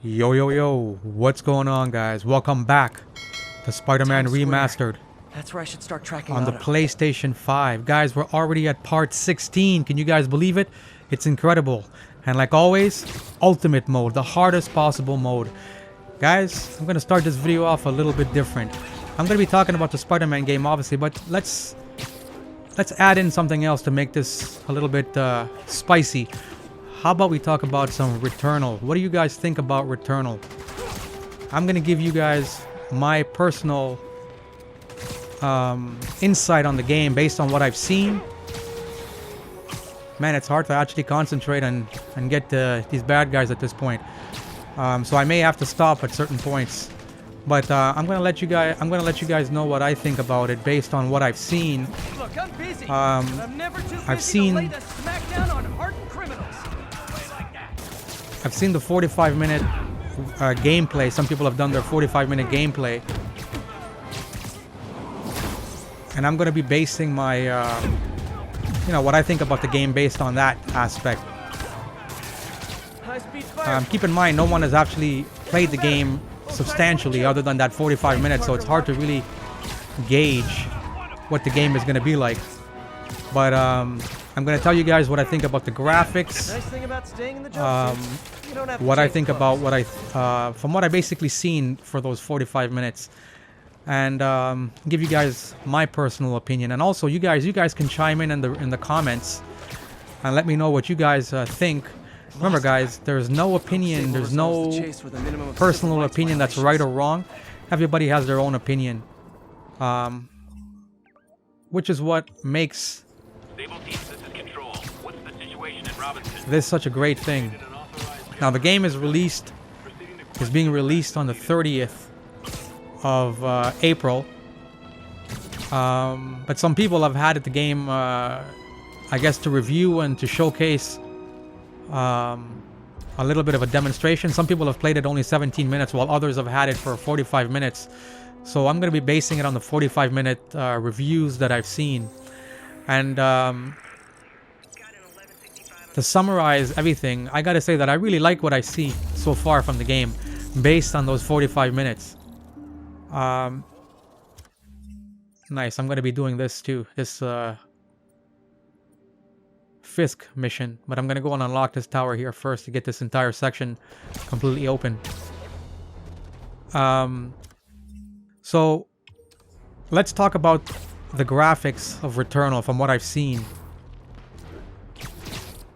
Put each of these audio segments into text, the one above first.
Yo, what's going on, guys? Welcome back to Spider-Man Remastered. That's where I should start tracking on the PlayStation 5. Guys, we're already at part 16. Can you guys believe it? It's incredible. And like always, ultimate mode, the hardest possible mode. Guys, I'm going to start this video off a little bit different. I'm going to be talking about the Spider-Man game, obviously, but let's add in something else to make this a little bit spicy. How about we talk about some RETURNAL? What do you guys think about RETURNAL? I'm going to give you guys my personal insight on the game based on what I've seen. Man, it's hard to actually concentrate and get these bad guys at this point. So I may have to stop at certain points. But I'm gonna let you guys know what I think about it based on what I've seen. Look, I'm busy, I'm never too busy I've seen to lay the smackdown on hardened criminals. I've seen the 45-minute gameplay. Some people have done their 45-minute gameplay. And I'm going to be basing my, what I think about the game based on that aspect. Keep in mind, no one has actually played the game substantially other than that 45 minutes, so it's hard to really gauge what the game is going to be like. But I'm going to tell you guys what I think about the graphics. What I think about from what I basically seen for those 45 minutes. And give you guys my personal opinion, and also you guys can chime in the comments and let me know what you guys think. Remember, guys, there's no opinion, there's no personal opinion that's right or wrong. Everybody has their own opinion, which is what makes this such a great thing. Now the game is being released on the 30th of April, but some people have had the game, I guess, to review and to showcase a little bit of a demonstration. Some people have played it only 17 minutes, while others have had it for 45 minutes. So I'm going to be basing it on the 45-minute reviews that I've seen. And to summarize everything, I got to say that I really like what I see so far from the game based on those 45 minutes. Nice. I'm going to be doing this too. This Fisk mission. But I'm going to go and unlock this tower here first to get this entire section completely open. So let's talk about the graphics of RETURNAL from what I've seen.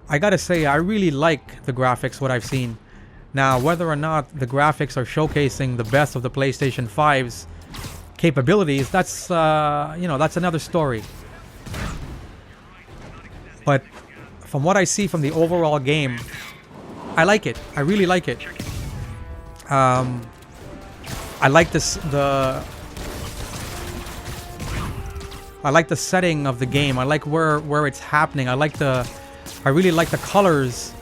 I got to say, I really like the graphics, what I've seen. Now, whether or not the graphics are showcasing the best of the PlayStation 5's capabilities, that's, that's another story. But from what I see from the overall game, I like it. I really like it. I like I like the setting of the game. I like where it's happening. I really like the colors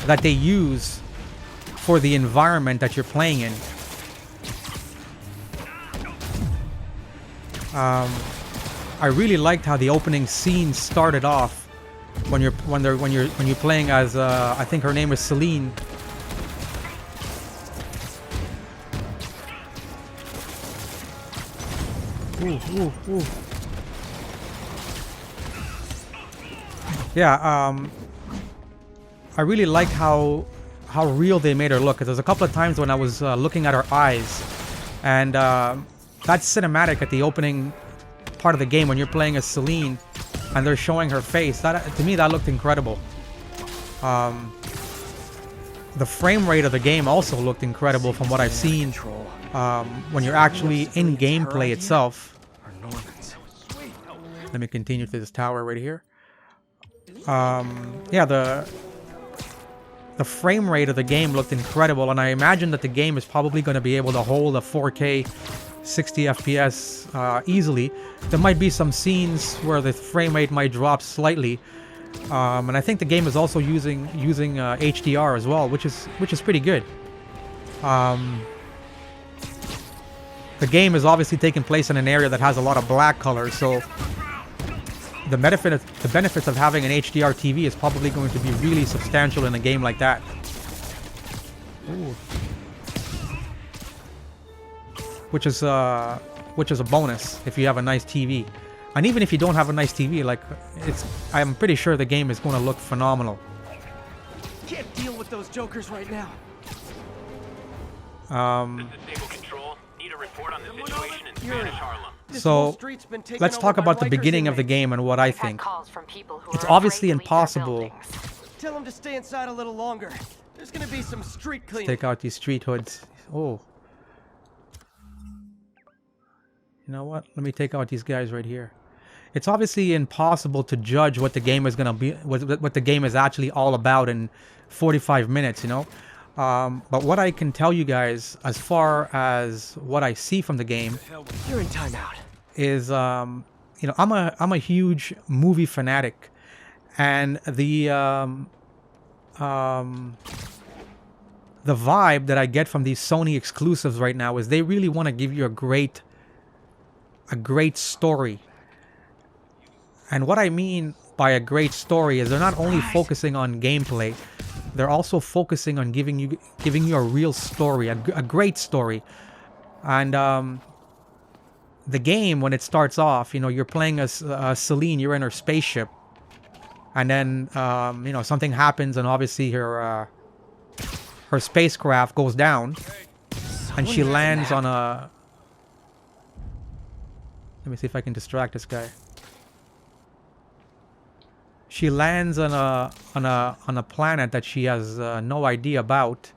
that they use for the environment that you're playing in. I really liked how the opening scene started off when you're playing as I think her name is Celine. Ooh. Yeah, I really like how real they made her look. There's a couple of times when I was looking at her eyes, and that cinematic at the opening part of the game when you're playing as Celine and they're showing her face, that to me that looked incredible. The frame rate of the game also looked incredible from what I've seen when you're actually in gameplay itself. Let me continue to this tower right here. Yeah, the frame rate of the game looked incredible, and I imagine that the game is probably going to be able to hold a 4K 60 FPS easily. There might be some scenes where the frame rate might drop slightly, and I think the game is also using HDR as well, which is pretty good. The game is obviously taking place in an area that has a lot of black color, so the benefits of having an HDR TV is probably going to be really substantial in a game like that. Ooh. which is a bonus if you have a nice TV. And even if you don't have a nice TV, like I'm pretty sure the game is going to look phenomenal. Can't deal with those jokers right now. This is Stable Control. Need a report on the situation in Spanish Harlem. So let's talk about the beginning of the game and what I think. It's obviously impossible. Tell them to stay inside a little longer. There's gonna be some street cleaning. Take out these street hoods. Oh. You know what? Let me take out these guys right here. It's obviously impossible to judge what the game is gonna be, what the game is actually all about in 45 minutes, you know? But what I can tell you guys, as far as what I see from the game, You're in timeout. is, you know, I'm a huge movie fanatic, and the vibe that I get from these Sony exclusives right now is they really want to give you a great story. And what I mean by a great story is they're not only focusing on gameplay, they're also focusing on giving you a real story, a great story. And the game, when it starts off, you know, you're playing as Celine, you're in her spaceship, and then you know, something happens, and obviously her spacecraft goes down, and she lands on a. Let me see if I can distract this guy. She lands on a planet that she has no idea about.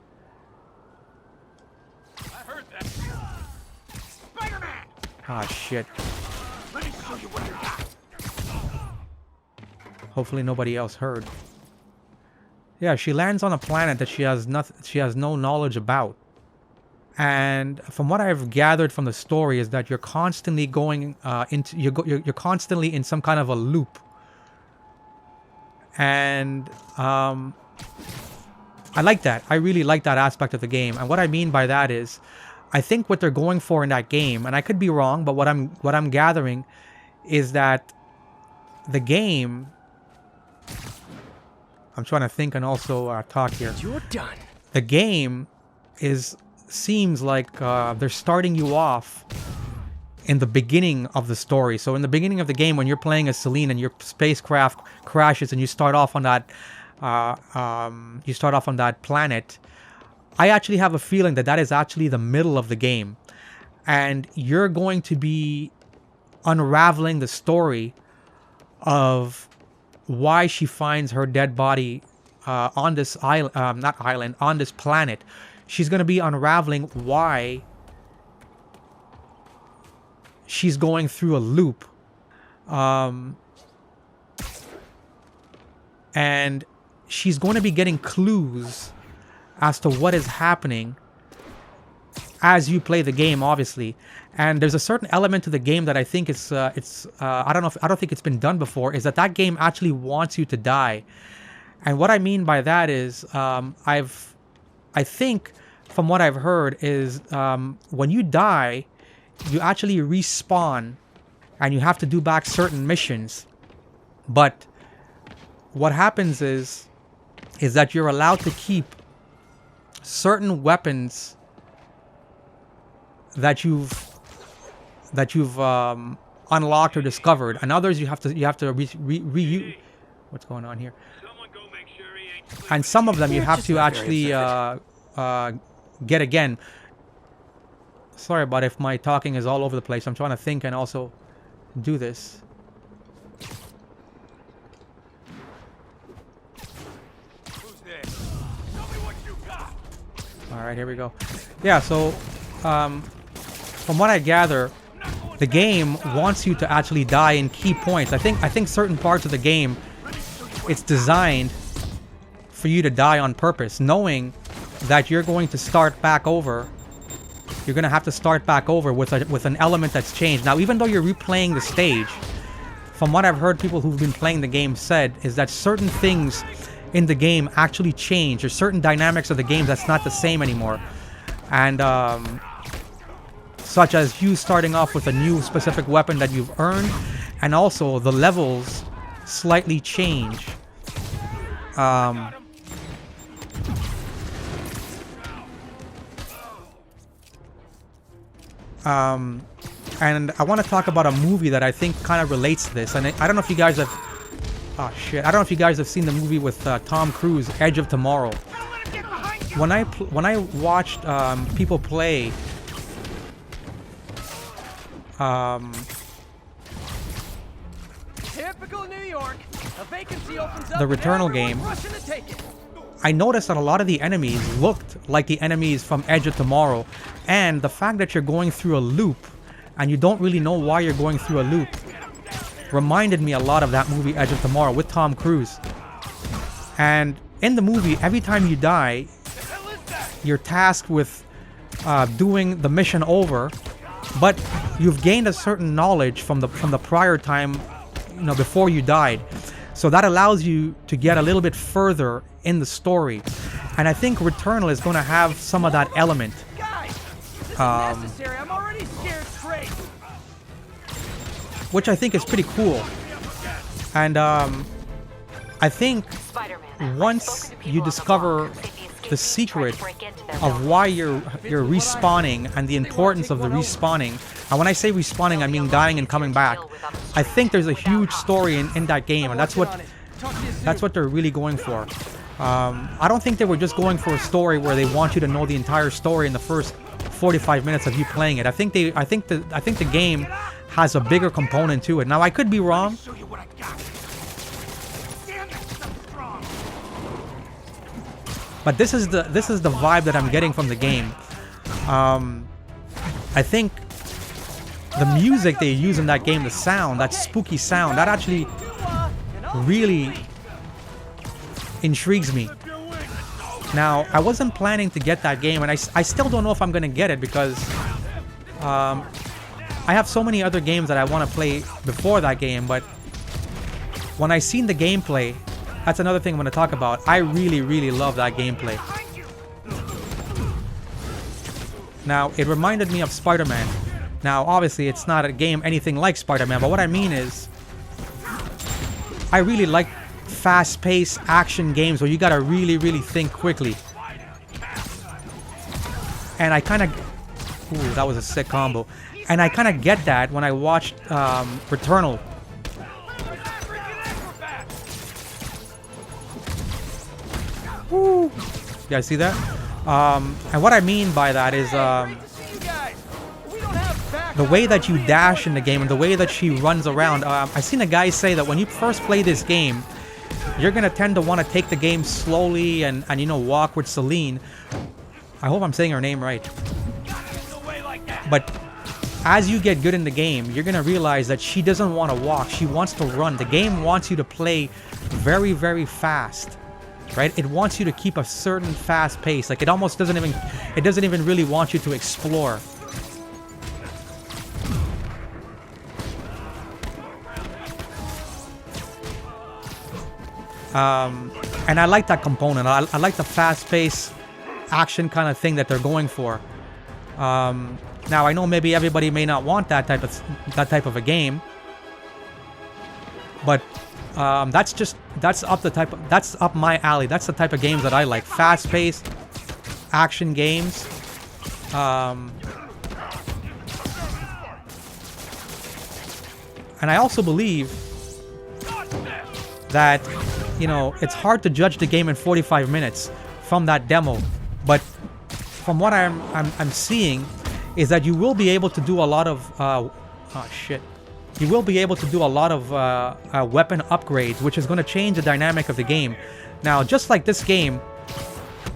I heard that. Spiderman! Ah, shit. Let me show you what you got. Hopefully nobody else heard. Yeah, she lands on a planet that she has no knowledge about. And from what I've gathered from the story is that you're constantly going you're constantly in some kind of a loop. And I like that. I really like that aspect of the game. And what I mean by that is, I think what they're going for in that game, and I could be wrong, but what I'm gathering is that the game. I'm trying to think and also talk here. You're done. The game seems like they're starting you off in the beginning of the story. So in the beginning of the game, when you're playing as Celine and your spacecraft crashes and you start off on that planet, I actually have a feeling that is actually the middle of the game, and you're going to be unraveling the story of why she finds her dead body on this island, on this planet. She's going to be unraveling why she's going through a loop. And she's going to be getting clues as to what is happening as you play the game, obviously. And there's a certain element to the game that I think I don't think it's been done before, is that game actually wants you to die. And what I mean by that is, I think from what I've heard is, when you die, you actually respawn and you have to do back certain missions. But what happens is that you're allowed to keep certain weapons that you've unlocked or discovered, and others you have to reuse. What's going on here? And some of them you have to actually get again. Sorry about if my talking is all over the place. I'm trying to think and also do this. All right, here we go. Yeah, so from what I gather, the game wants you to actually die in key points. I think certain parts of the game, it's designed for you to die on purpose, knowing that you're going to start back over. You're going to have to start back over with an element that's changed. Now, even though you're replaying the stage, from what I've heard people who've been playing the game said, is that certain things in the game actually change. There's certain dynamics of the game that's not the same anymore. And such as you starting off with a new specific weapon that you've earned, and also the levels slightly change. And I want to talk about a movie that I think kind of relates to this. And I don't know if you guys have... Oh, shit. I don't know if you guys have seen the movie with Tom Cruise, Edge of Tomorrow. When I watched people play... Typical New York. A vacancy opens up the and Returnal everyone's game, rushing to take it. I noticed that a lot of the enemies looked like the enemies from Edge of Tomorrow. And the fact that you're going through a loop and you don't really know why you're going through a loop reminded me a lot of that movie Edge of Tomorrow with Tom Cruise. And in the movie, every time you die, you're tasked with doing the mission over, but you've gained a certain knowledge from the prior time, you know, before you died. So that allows you to get a little bit further in the story. And I think Returnal is going to have some of that element. Guys, this is necessary. I'm already scared straight. Which I think is pretty cool. And I think once you discover the secret of why you're respawning and the importance of the respawning, and when I say respawning, I mean dying and coming back, I think there's a huge story in that game, and that's what they're really going for. I don't think they were just going for a story where they want you to know the entire story in the first 45 minutes of you playing it. I think the game has a bigger component to it. Now I could be wrong. But this is the vibe that I'm getting from the game. I think the music they use in that game, the sound, that spooky sound, that actually really intrigues me. Now, I wasn't planning to get that game, and I still don't know if I'm going to get it because I have so many other games that I want to play before that game, but when I seen the gameplay, that's another thing I'm going to talk about. I really, really love that gameplay. Now, it reminded me of Spiderman. Now, obviously, it's not a game anything like Spiderman, but what I mean is, I really like fast-paced action games where you gotta really, really think quickly. And I kind of... Ooh, that was a sick combo. And I kind of get that when I watched Returnal. Woo! You guys see that? And what I mean by that is the way that you dash in the game and the way that she runs around. I've seen a guy say that when you first play this game, you're gonna tend to want to take the game slowly and you know, walk with Celine. I hope I'm saying her name right. But as you get good in the game, you're gonna realize that she doesn't want to walk. She wants to run. The game wants you to play very, very fast. Right? It wants you to keep a certain fast pace. Like it almost doesn't even really want you to explore. And I like that component. I like the fast-paced action kind of thing that they're going for. Now I know maybe everybody may not want that type of a game, but that's up my alley. That's the type of games that I like. Fast-paced action games. And I also believe that, you know, it's hard to judge the game in 45 minutes from that demo, but from what I'm seeing is that you will be able to do a lot of you will be able to do a lot of weapon upgrades, which is going to change the dynamic of the game. Now, just like this game,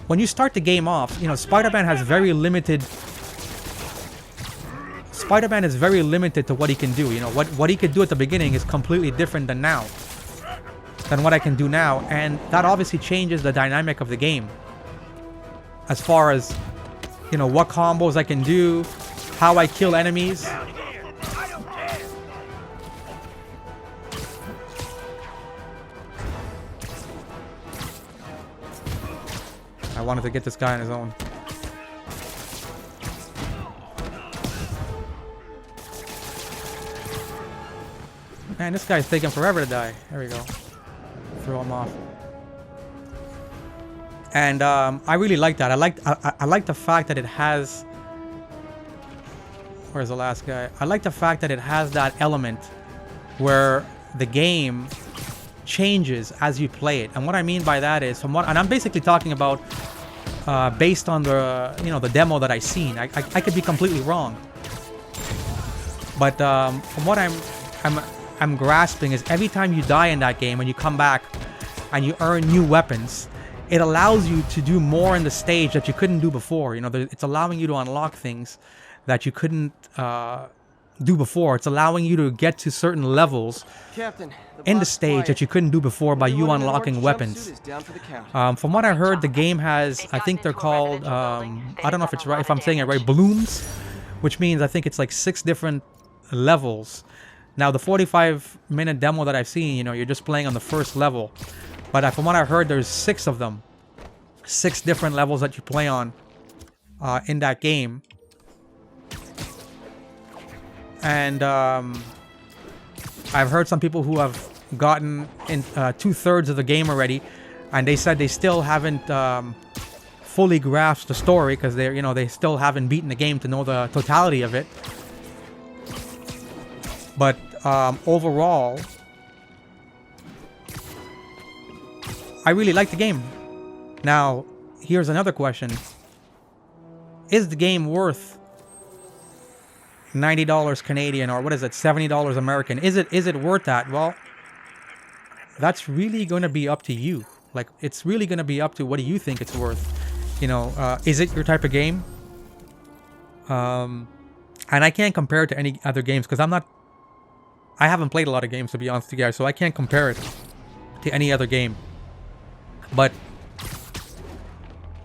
when you start the game off, you know, Spider-Man is very limited to what he can do. You know, what he could do at the beginning is completely different than what I can do now, and that obviously changes the dynamic of the game. As far as, you know, what combos I can do, how I kill enemies. I wanted to get this guy on his own. Man, this guy's taking forever to die. There we go. Throw him off. And I really like that. I like the fact that it has Where's the last guy? I like the fact that it has that element where the game changes as you play it. And what I mean by that is, and I'm basically talking about based on the the demo that I've seen. I could be completely wrong, but from what I'm grasping is every time you die in that game and you come back and you earn new weapons, it allows you to do more in the stage that you couldn't do before. It's allowing you to unlock things that you couldn't do before. It's allowing you to get to certain levels Captain, in the stage that you couldn't do before by you unlocking weapons. From what I heard, the game has, I think they're called, I don't know if it's right, if I'm saying it right, blooms, which means I think it's like 6 different levels. Now, the 45-minute demo that I've seen, you're just playing on the first level. But from what I heard, there's 6 of them. 6 different levels that you play on in that game. And I've heard some people who have gotten in 2/3 of the game already, and they said they still haven't fully grasped the story because they still haven't beaten the game to know the totality of it. But overall, I really like the game. Now, here's another question: is the game worth $90 Canadian, or what is it, $70 American? Is it worth that? Well, that's really going to be up to you. Like, it's really going to be up to what do you think it's worth. Is it your type of game? And I can't compare it to any other games because I haven't played a lot of games, to be honest with you guys, so I can't compare it to any other game. But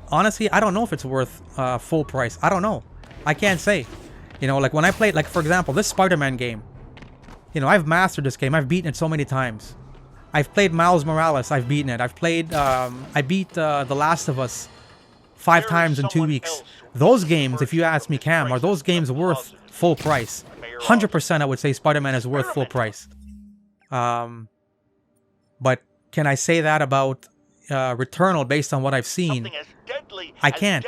honestly, I don't know if it's worth full price. I don't know. I can't say. Like when I played, like for example, this Spiderman game, I've mastered this game. I've beaten it so many times. I've played Miles Morales. I've beaten it. I beat The Last of Us 5 times in 2 weeks. Those games, if you ask me, Cam, are those games worth full price? 100% I would say Spider-Man is worth full price. But can I say that about Returnal based on what I've seen? I can't.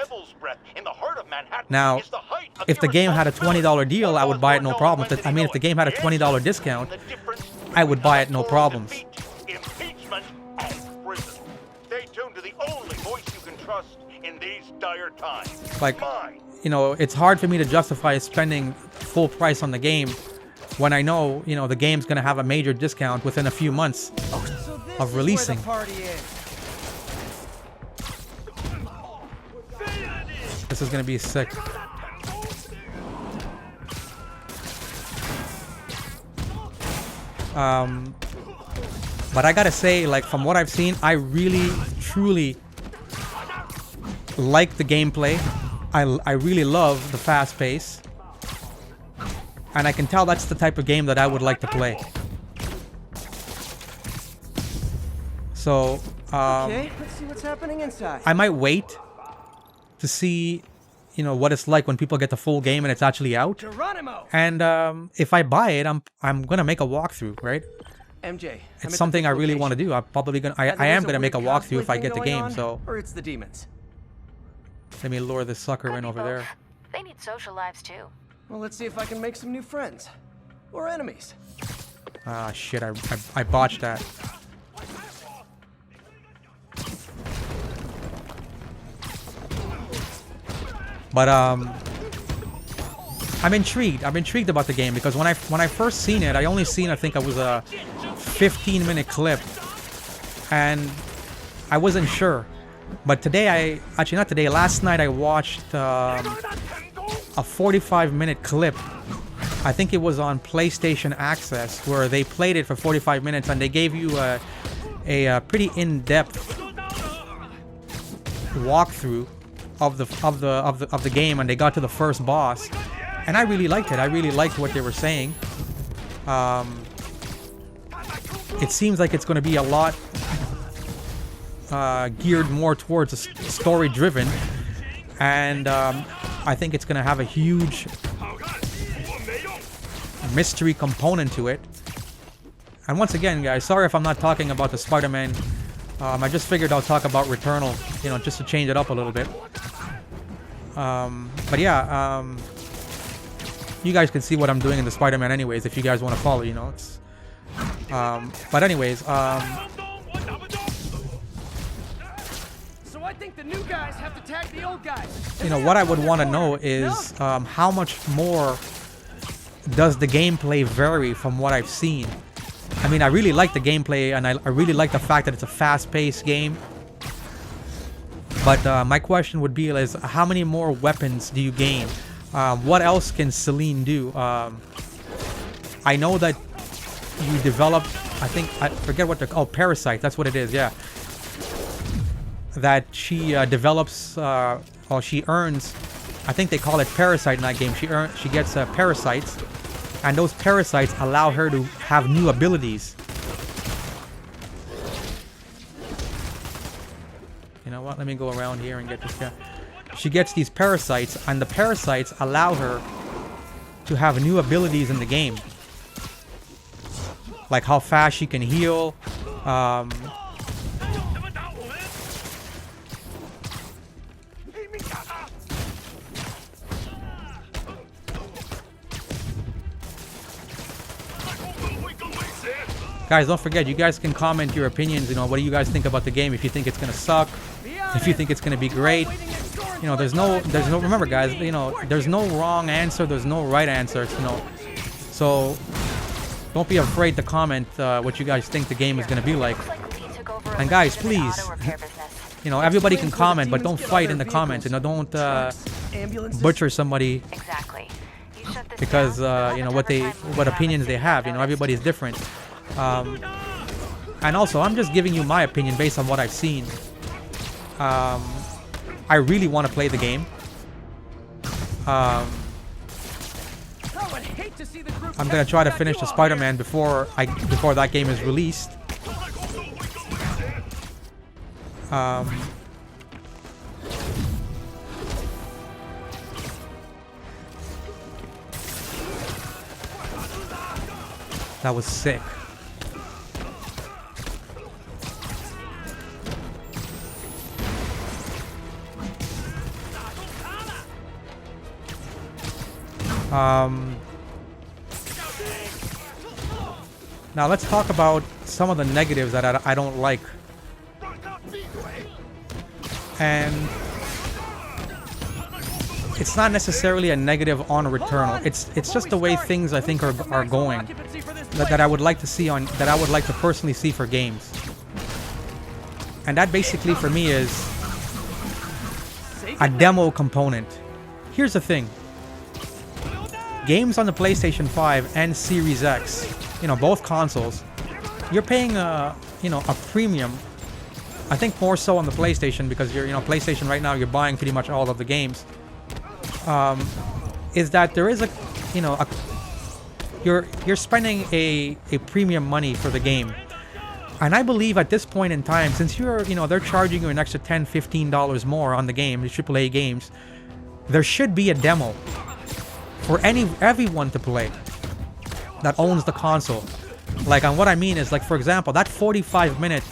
Now, if the game had a $20 deal, I would buy it no problem. If the game had a $20 discount, I would buy it no problems. Impeachment and prison. Stay tuned to the only voice you can trust in these dire times. Like, it's hard for me to justify spending full price on the game when I know, the game's gonna have a major discount within a few months of releasing. This is gonna be sick. But I gotta say, like, from what I've seen, I really, truly like the gameplay. I really love the fast pace. And I can tell that's the type of game that I would like to play. So, Okay, let's see what's happening inside. I might wait to see, what it's like when people get the full game and it's actually out. Geronimo! And if I buy it, I'm gonna make a walkthrough, right? MJ, It's something I really want to do. I am gonna make a walkthrough if I get the game. So or it's the demons. let me lure this sucker in over there. They need social lives too. Well, let's see if I can make some new friends or enemies. Ah, shit! I botched that. But I'm intrigued. I'm intrigued about the game because when I first seen it, I only seen, I think it was a 15-minute clip, and I wasn't sure. But today, last night I watched a 45-minute clip. I think it was on PlayStation Access where they played it for 45 minutes and they gave you a pretty in-depth walkthrough of the game, and they got to the first boss, and I really liked it. I really liked what they were saying. It seems like it's going to be a lot geared more towards story-driven, and I think it's going to have a huge mystery component to it. And once again, guys, sorry if I'm not talking about the Spider-Man. I just figured I'll talk about Returnal, just to change it up a little bit. But yeah, you guys can see what I'm doing in the Spider-Man anyways if you guys want to follow, you know. It's but anyways, So I think the new guys have to tag the old guys. you know, what I would want to know is how much more does the gameplay vary from what I've seen. I mean, I really like the gameplay, and I really like the fact that it's a fast-paced game. But my question would be is, how many more weapons do you gain? What else can Celine do? I know that you develop, I forget what they're called, Parasite, that's what it is, yeah. That she develops, or she earns, I think they call it Parasite in that game. She gets parasites, and those parasites allow her to have new abilities. You know what, let me go around here and get this guy. She gets these parasites, and the parasites allow her to have new abilities in the game. Like how fast she can heal. Guys, don't forget, you guys can comment your opinions, you know, what do you guys think about the game, if you think it's gonna suck, if you think it's gonna be great. You know, there's no, remember guys, you know, there's no wrong answer, there's no right answer, you know. So, don't be afraid to comment what you guys think the game is gonna be like. And guys, please, you know, everybody can comment, but don't fight in the comments, you know, don't butcher somebody because, you know, what opinions they have, you know, everybody's different. And also, I'm just giving you my opinion based on what I've seen. I really want to play the game. I'm gonna try to finish the Spider-Man before that game is released. That was sick. Now let's talk about some of the negatives that I don't like. And it's not necessarily a negative on Returnal. It's just the way things I think are going that I would like to see that I would like to personally see for games. And that basically for me is a demo component. Here's the thing. Games on the PlayStation 5 and Series X, you know, both consoles, you're paying a premium. I think more so on the PlayStation because PlayStation right now you're buying pretty much all of the games. Is that there is you're spending a premium money for the game. And I believe at this point in time, since they're charging you an extra $10, $15 more on the game, the AAA games, there should be a demo for everyone to play that owns the console. Like, and what I mean is, like, for example, that 45-minute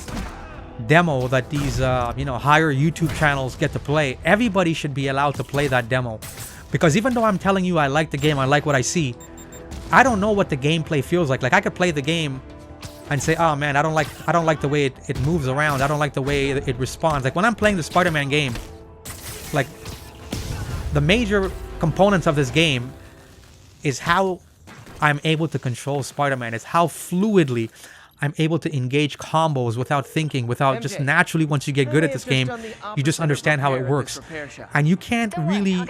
demo that these higher YouTube channels get to play, everybody should be allowed to play that demo. Because even though I'm telling you I like the game, I like what I see, I don't know what the gameplay feels like. Like, I could play the game and say, oh man, I don't like the way it moves around, I don't like the way it responds. Like when I'm playing the Spider-Man game, like the major components of this game is how I'm able to control Spider-Man. It's how fluidly I'm able to engage combos without thinking, without just naturally. Once you get good at this game, you just understand how it works. And you can't really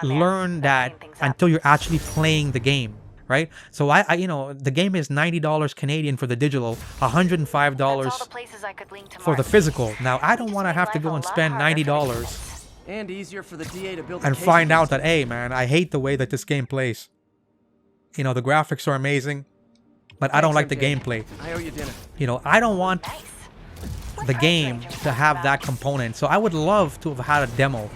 learn that until you're actually playing the game, right? So the game is $90 Canadian for the digital, $105 for the physical. Now I don't want to have to go and spend $90 and easier for the DA to build and find out that, hey man, I hate the way that this game plays. You know, the graphics are amazing, but I don't like the gameplay. I owe you dinner. You know, I don't want the game to have that component. So I would love to have had a demo.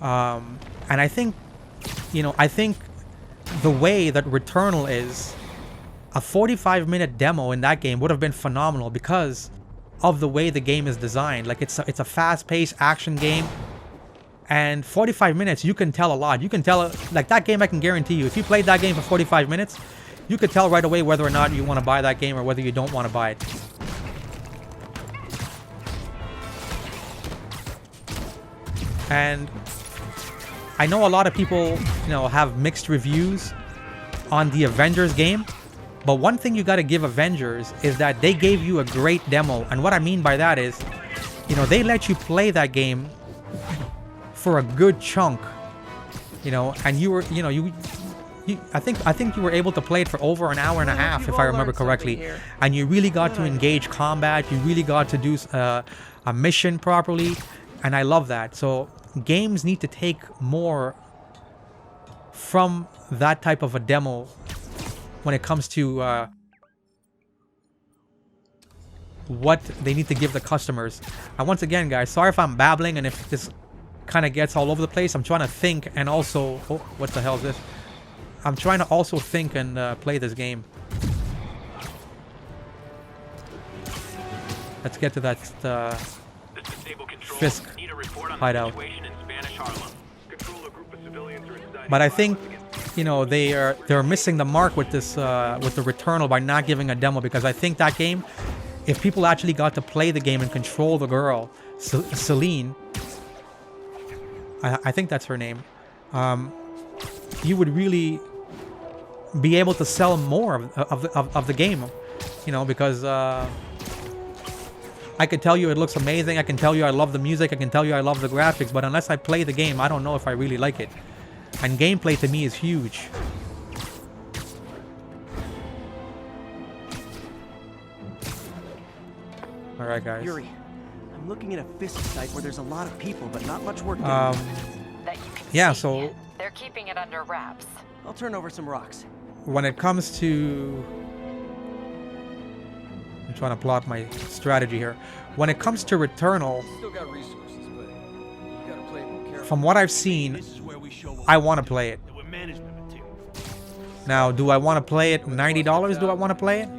And I think the way that Returnal is, a 45-minute demo in that game would have been phenomenal because of the way the game is designed. Like it's a fast-paced action game. And 45 minutes, you can tell a lot. You can tell, like that game, I can guarantee you, if you played that game for 45 minutes, you could tell right away whether or not you want to buy that game or whether you don't want to buy it. And I know a lot of people, you know, have mixed reviews on the Avengers game. But one thing you got to give Avengers is that they gave you a great demo. And what I mean by that is, you know, they let you play that game for a good chunk, you know, and you were, you know, I think you were able to play it for over an hour and a half, if I remember correctly. And you really got to engage combat. You really got to do a mission properly. And I love that. So games need to take more from that type of a demo when it comes to what they need to give the customers. And once again, guys, sorry if I'm babbling and if this kind of gets all over the place. I'm trying to think and also... Oh, what the hell is this? I'm trying to also think and play this game. Let's get to that Fisk hideout. But I think, you know, they're missing the mark with this with the Returnal by not giving a demo, because I think that game, if people actually got to play the game and control the girl, Celine, I think that's her name, you would really be able to sell more of the game, you know, because I could tell you it looks amazing, I can tell you I love the music, I can tell you I love the graphics, but unless I play the game, I don't know if I really like it. And gameplay to me is huge. Alright, guys. Yuri, I'm looking at a Fisk site where there's a lot of people, but not much work done. That you can yeah, see. so They're keeping it under wraps. I'll turn over some rocks. when it comes to... I'm trying to plot my strategy here. When it comes to Returnal, Still got resources, but you gotta play it more carefully. from what I've seen, I want to play it. Now, do I want to play it $90? Do I want to play it?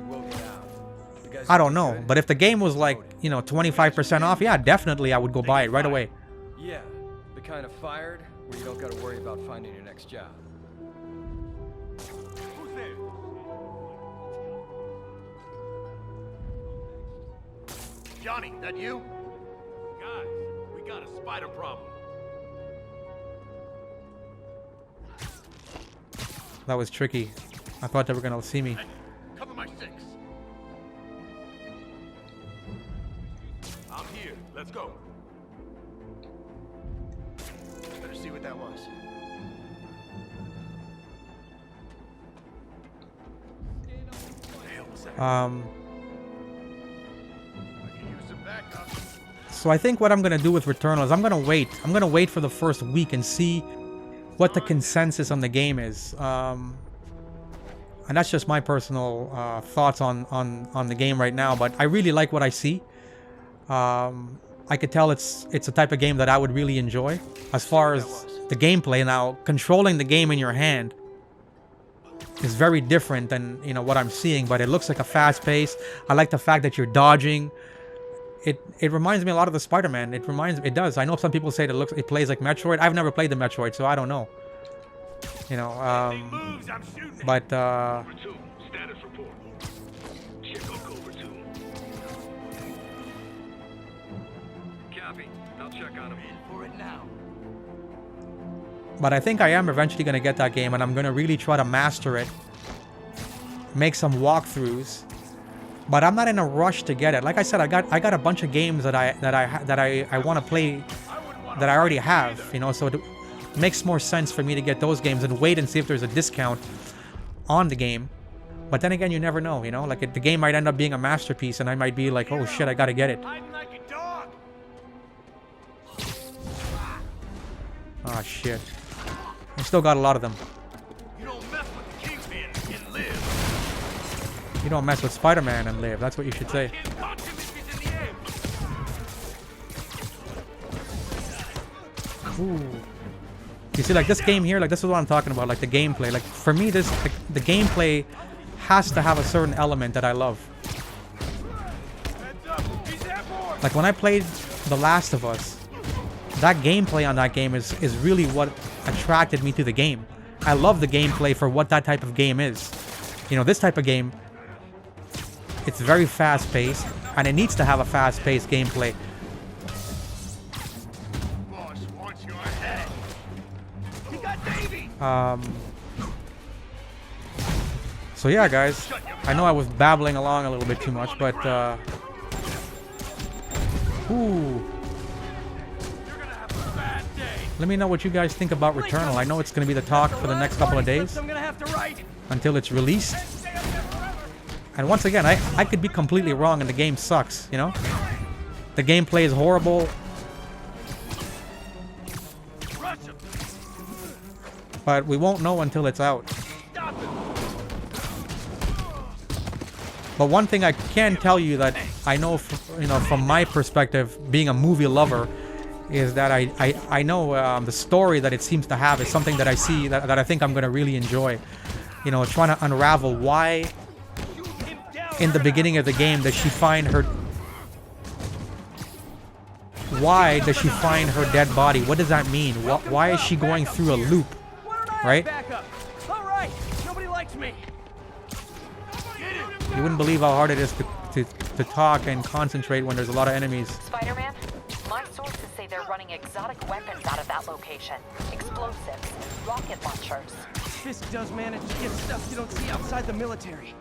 I don't know. But if the game was like, you know, 25% off, yeah, definitely I would go buy it right away. Yeah, the kind of fired where you don't gotta worry about finding your next job. Who's there? Johnny, that you? Guys, we got a spider problem. That was tricky. I thought they were going to see me. Hey, cover my six. I'm here. Let's go. Better see what that was. Damn, I can use some backup. So I think what I'm going to do with Returnal is I'm going to wait. I'm going to wait for the first week and see what the consensus on the game is. And that's just my personal thoughts on the game right now. But I really like what I see. I could tell it's a type of game that I would really enjoy. As far as the gameplay now, controlling the game in your hand is very different than, you know, what I'm seeing. But it looks like a fast pace. I like the fact that you're dodging. It reminds me a lot of the Spiderman. It does. I know some people say it plays like Metroid. I've never played the Metroid, so I don't know. You know, moves, I'm shooting. but Over 2, status report. Check on Cobra 2. Copy. I'll check on him. For it now. but I think I am eventually gonna get that game, and I'm gonna really try to master it. Make some walkthroughs. But I'm not in a rush to get it. Like I said, I got a bunch of games that I want to play that I already have, you know, so it makes more sense for me to get those games and wait and see if there's a discount on the game. But then again, you never know, you know, like the game might end up being a masterpiece and I might be like, oh shit, I gotta get it. Hiding like a dog. Oh shit. I still got a lot of them. You don't mess with the Kingpin and live. You don't mess with Spider-Man and live. That's what you should say. Can't punch him if he's in the air. Ooh. You see, like this game here, like this is what I'm talking about, like the gameplay. Like for me, this the gameplay has to have a certain element that I love. Heads up. He's airborne. Like when I played The Last of Us, that gameplay on that game is really what attracted me to the game. I love the gameplay for what that type of game is. You know, this type of game, it's very fast-paced, and it needs to have a fast-paced gameplay. Boss wants your head. He got Davey. So yeah, guys, I know I was babbling along a little bit too much, but ooh. Let me know what you guys think about Returnal. I know it's going to be the talk for the next couple of days I'm gonna have to write. until it's released. And once again, I could be completely wrong and the game sucks, you know? The gameplay is horrible. But we won't know until it's out. But one thing I can tell you that I know, you know, from my perspective, being a movie lover, is that I know the story that it seems to have is something that I see that I think I'm going to really enjoy. You know, trying to unravel why in the beginning of the game does she find her... Why does she find her dead body? What does that mean? Why is she going through a loop? Right? All right. Nobody likes me. You wouldn't believe how hard it is to talk and concentrate when there's a lot of enemies. Spider-Man, my sources say they're running exotic weapons out of that location. Explosives, rocket launchers. Fisk does manage to get stuff you don't see outside the military.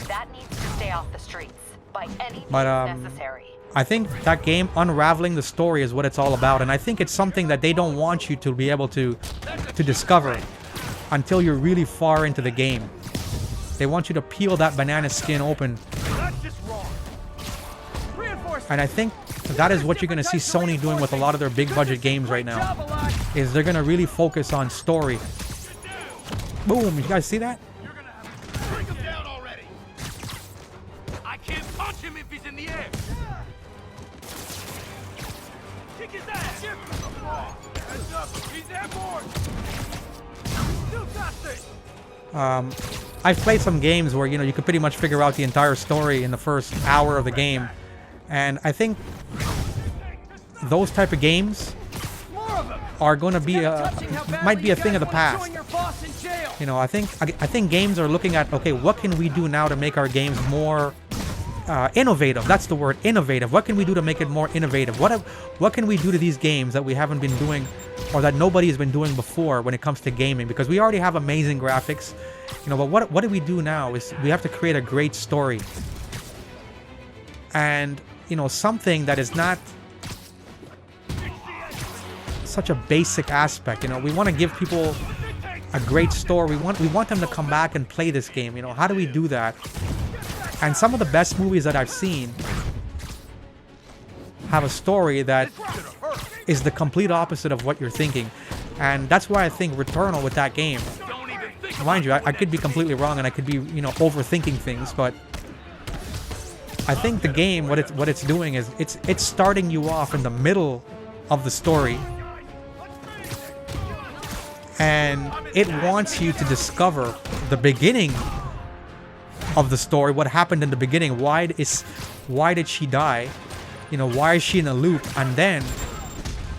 That needs to stay off the streets by any means But, necessary. I think that game, unraveling the story, is what it's all about. And I think it's something that they don't want you to be able to discover until you're really far into the game. They want you to peel that banana skin open. That's just wrong. And I think that is what you're going to see Sony doing with a lot of their big budget games right now. Is they're going to really focus on story. Boom, you guys see that? You're gonna have to break him down already. I can't punch him if he's in the air. Kick his ass. Heads up, he's airborne. Still got this. I've played some games where, you know, you could pretty much figure out the entire story in the first hour of the game. And I think those type of games are going to be might be a thing of the past. You know, I think games are looking at, okay, what can we do now to make our games more innovative? That's the word, innovative. What can we do to make it more innovative? What can we do to these games that we haven't been doing, or that nobody has been doing before when it comes to gaming? Because we already have amazing graphics, you know. But what do we do now is we have to create a great story, and you know, something that is not such a basic aspect. You know, we want to give people a great story. We want them to come back and play this game. You know, how do we do that? And some of the best movies that I've seen have a story that is the complete opposite of what you're thinking. And that's why I think Returnal with that game, mind you, I could be completely wrong and I could be, you know, overthinking things, but I think the game, what it's doing is it's starting you off in the middle of the story, and it wants you to discover the beginning of the story, what happened in the beginning, why did she die, you know, why is she in a loop, and then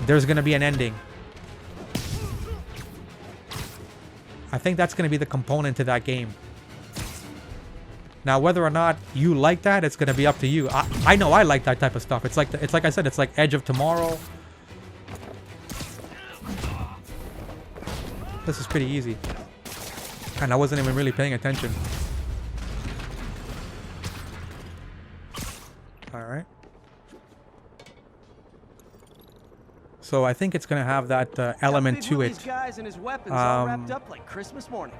there's gonna be an ending. I think that's gonna be the component to that game. Now, whether or not you like that, it's gonna be up to you. I know I like that type of stuff. It's like I said, it's like Edge of Tomorrow. This is pretty easy, and I wasn't even really paying attention. All right. So I think it's gonna have that element to it. These guys and his weapons all wrapped up like Christmas morning.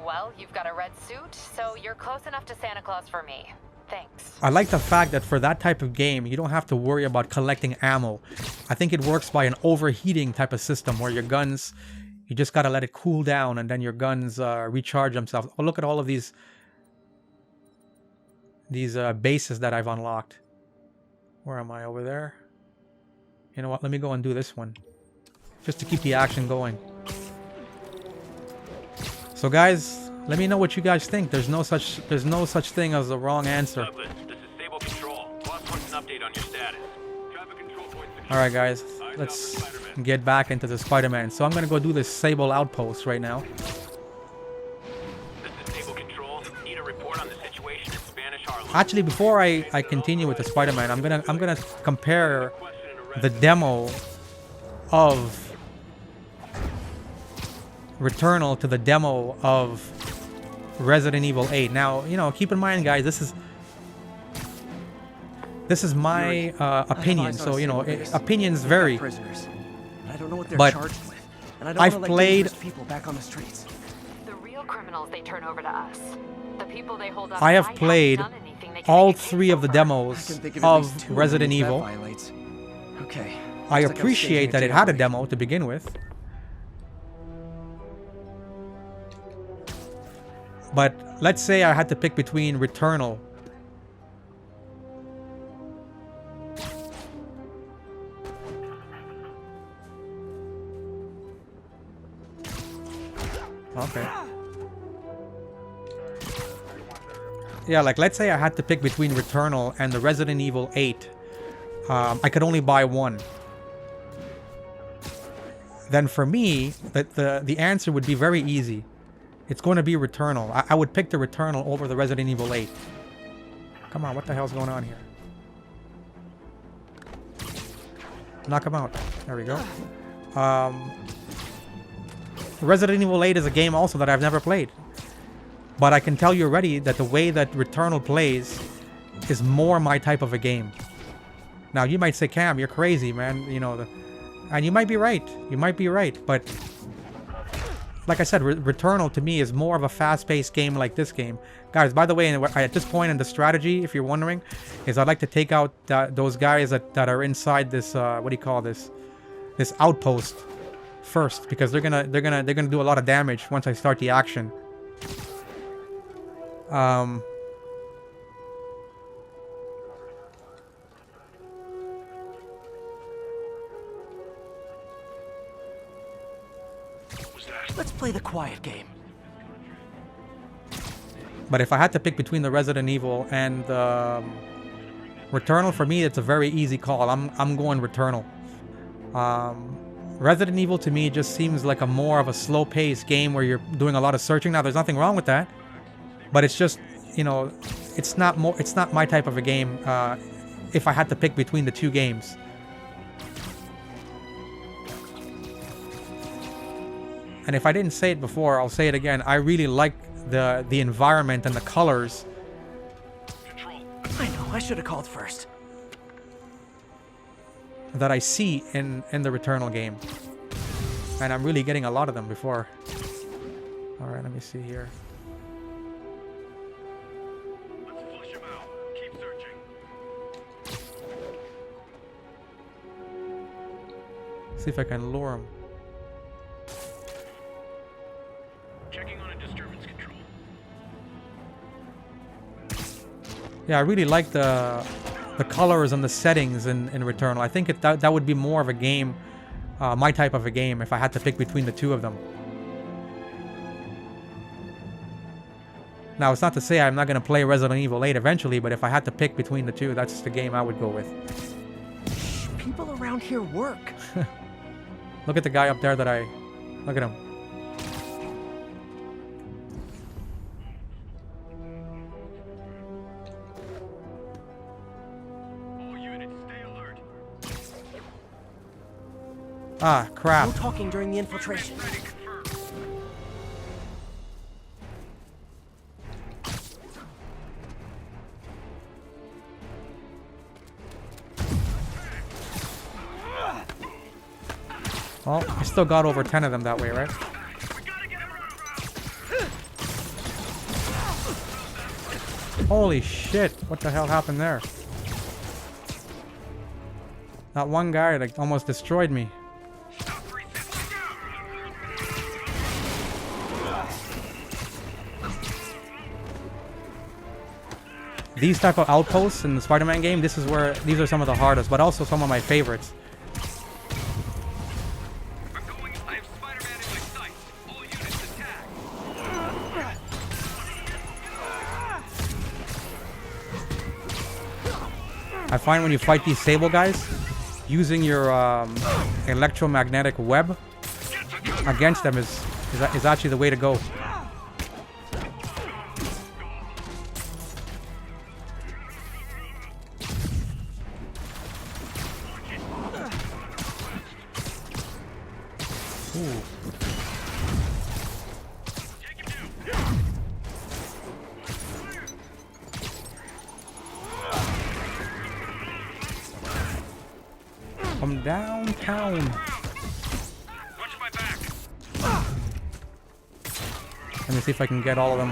Well, you've got a red suit, so you're close enough to Santa Claus for me. Thanks. I like the fact that for that type of game, you don't have to worry about collecting ammo. I think it works by an overheating type of system where your guns, you just gotta let it cool down and then your guns recharge themselves. Oh, look at all of these bases that I've unlocked. Where am I? Over there? You know what? Let me go and do this one, just to keep the action going. So guys, let me know what you guys think. There's no such thing as a wrong answer. Douglas, this is Stable Control. Boss wants an update on your status. Traffic control point. All right, guys. Eyes Let's out for Spiderman. get back into the Spider-Man. So I'm gonna go do this Sable Outpost right now. This is Sable Control. Need a report on the situation in Spanish Harlem. Actually, before I continue with the Spider-Man, I'm gonna compare the demo of Returnal to the demo of Resident Evil 8. Now, you know, keep in mind, guys, this is my opinion, so you know, opinions vary. Prisoners. I don't know what they're But charged with. And I don't I've wanna let played- dangerous people back on the streets. The real criminals they turn over to us. The people they hold up I have haven't played done anything they can all make a case 3 of the over. I demos can think of at least of 2 Resident rules that Evil. violates. Okay. I looks like I'm appreciate staging that it had a jailbreak. demo to begin with. But let's say I had to pick between Returnal Okay. Yeah, like let's say I had to pick between Returnal and the Resident Evil 8. I could only buy one. Then for me, the answer would be very easy. It's going to be Returnal. I would pick the Returnal over the Resident Evil 8. Come on, what the hell's going on here? Knock him out. There we go. Resident Evil 8 is a game also that I've never played. But I can tell you already that the way that Returnal plays is more my type of a game. Now, you might say, Cam, you're crazy, man. You know, and you might be right. You might be right. But like I said, Returnal to me is more of a fast-paced game like this game. Guys, by the way, at this point in the strategy, if you're wondering, is I'd like to take out those guys that are inside this, what do you call this? This outpost first, because they're gonna do a lot of damage once I start the action. Let's play the quiet game. But if I had to pick between the Resident Evil and Returnal, for me, it's a very easy call. I'm going Returnal. Resident Evil to me just seems like a more of a slow-paced game where you're doing a lot of searching. Now, there's nothing wrong with that, but it's just, you know, it's not my type of a game. If I had to pick between the two games. And if I didn't say it before, I'll say it again. I really like the environment and the colors. I know, I should have called first. That I see in the Returnal game. And I'm really getting a lot of them before. Alright, let me see here. Let's flush him out. Keep searching. See if I can lure him. Checking on a disturbance control. Yeah, I really like the colors and the settings in Returnal. I think that would be more of a game, my type of a game, if I had to pick between the two of them. Now, it's not to say I'm not going to play Resident Evil 8 eventually, but if I had to pick between the two, that's the game I would go with. People around here work. Look at the guy up there that I... Look at him. All units, stay alert. Ah, No crap. talking during the infiltration. Ready, confirmed. Well, I still got over 10 of them that way, right? We gotta get him around. Holy shit, what the hell happened there? That one guy like almost destroyed me. Stop resisting. These type of outposts in the Spider-Man game, these are some of the hardest, but also some of my favorites. I'm going. I have Spider-Man in my sights. All units attack. I find when you fight these Sable guys, using your electromagnetic web against them is actually the way to go. Ooh. From downtown. Watch my back. Let me see if I can get all of them.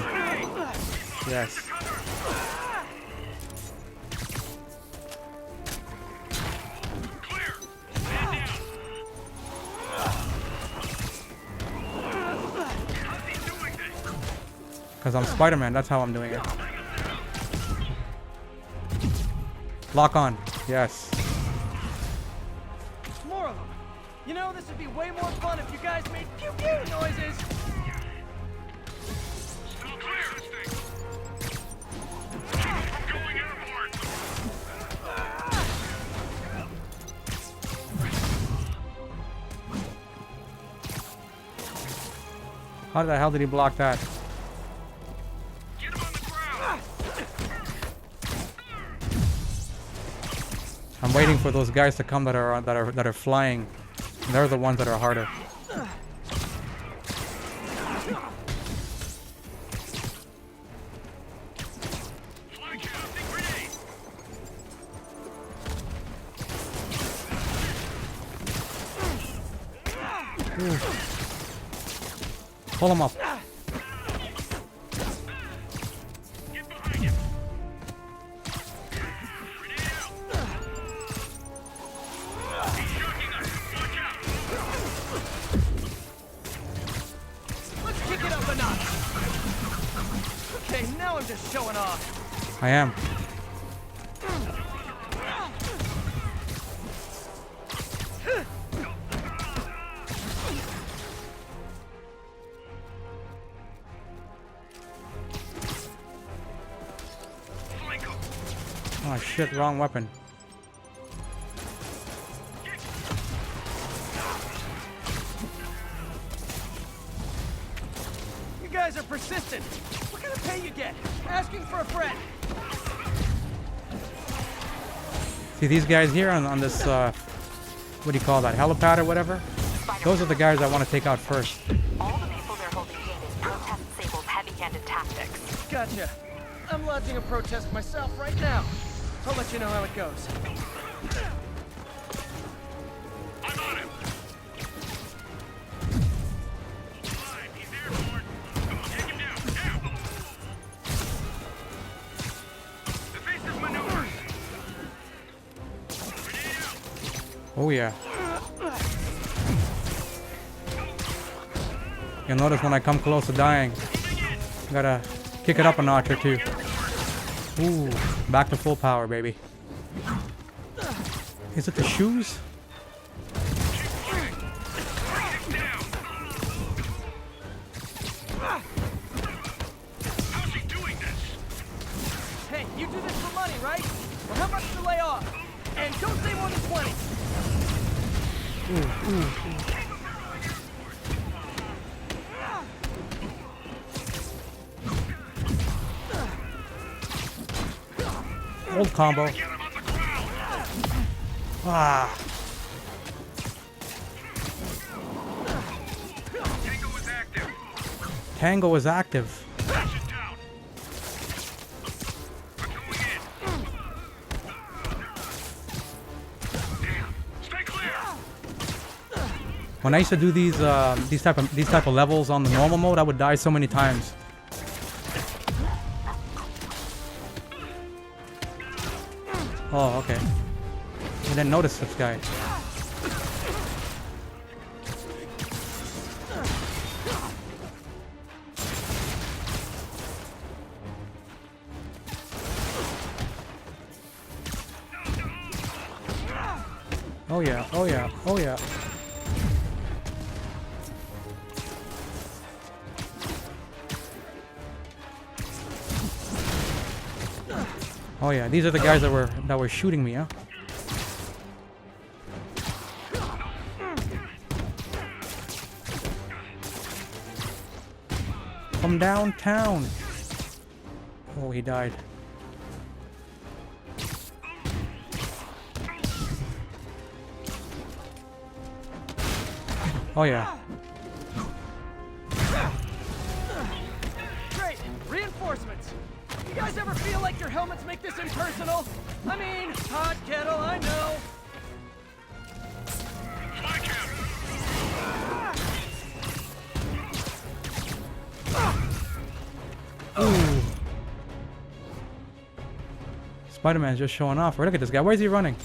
Yes. Clear. Stand down. How's he doing this? Because I'm Spider-Man, that's how I'm doing it. Lock on. Yes. More of them. You know, this would be way more fun if you guys made pew pew noises. Still clear this thing. I'm going airborne. How the hell did he block that? Get him on the ground. I'm waiting for those guys to come that are flying. They're the ones that are harder. Flag casting grenade. Pull them up. Get behind him. Grenade out. He's shocking us. Watch out. Let's kick it up a notch. Okay, now I'm just showing off. I am. Flank him. Oh shit, wrong weapon. You guys are persistent. What kind of pay you get? Asking for a friend. See these guys here on this, what do you call that, helipad or whatever? Those are the guys I want to take out first. All the people they're holding in is protest Sable's heavy-handed tactics. Gotcha. I'm lodging a protest myself right now. I'll let you know how it goes. I'm on him. Fine, he's airborne. Take him down. Now. Evasive maneuvers. Grenade out. Oh yeah. You'll notice when I come close to dying, gotta kick it up a notch or two. Ooh, back to full power, baby. Is it the shoes? How's he doing this? Hey, you do this for money, right? Well, how much to lay off? And don't say more than 20. Old combo. Get him on the ground. Ah. Tango is active. Tango is active. Flash it down. I'm going in. Damn. Stay clear. When I used to do these type of levels on the normal mode, I would die so many times. Oh, okay. I didn't notice this guy. Oh yeah, oh yeah, oh yeah. Oh yeah, these are the guys that were shooting me, huh? from downtown. Oh, he died. Oh yeah. Great! Reinforcements! You guys ever feel like your helmets make this impersonal? I mean, hot kettle, I know. Ooh. Spider-Man's just showing off. Look at this guy. Where's he running?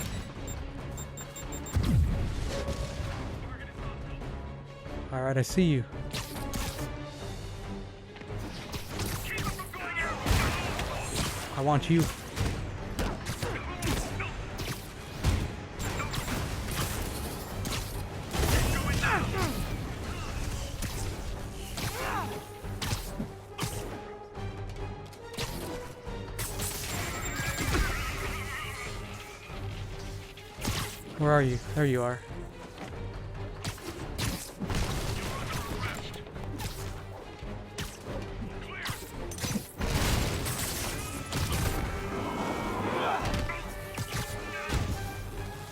Alright, I see you. I want you. Where are you? There you are.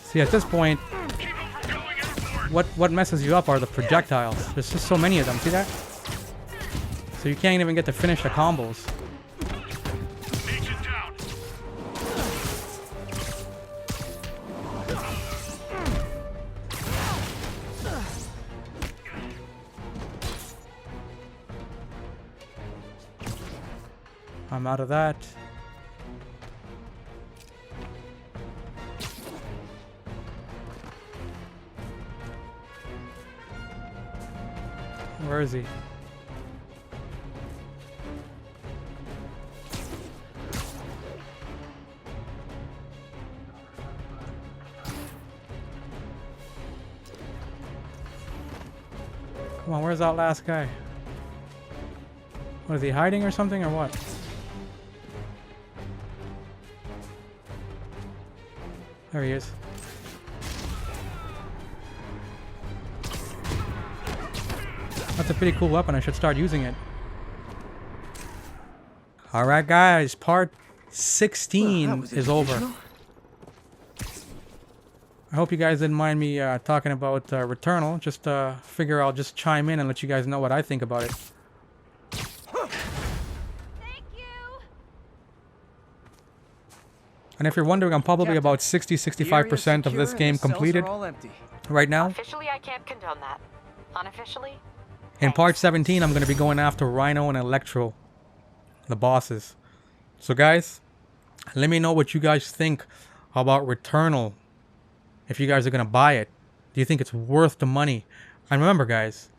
See, at this point, what messes you up are the projectiles. There's just so many of them. See that? So you can't even get to finish the combos. I'm out of that. Where is he? Come on, where's that last guy? What, is he hiding or something or what? There he is. That's a pretty cool weapon. I should start using it. Alright guys, part 16 is over. I hope you guys didn't mind me talking about Returnal. Just figure I'll just chime in and let you guys know what I think about it. And if you're wondering, I'm probably about 60-65% of this game completed right now. Officially, I can't condone that. Unofficially, In part 17, I'm going to be going after Rhino and Electro, the bosses. So guys, let me know what you guys think about Returnal. If you guys are going to buy it. Do you think it's worth the money? And remember guys,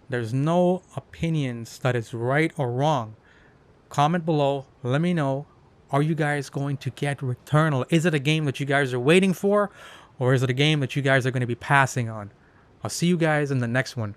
there's no opinions that is right or wrong. Comment below, let me know. Are you guys going to get Returnal? Is it a game that you guys are waiting for? Or is it a game that you guys are going to be passing on? I'll see you guys in the next one.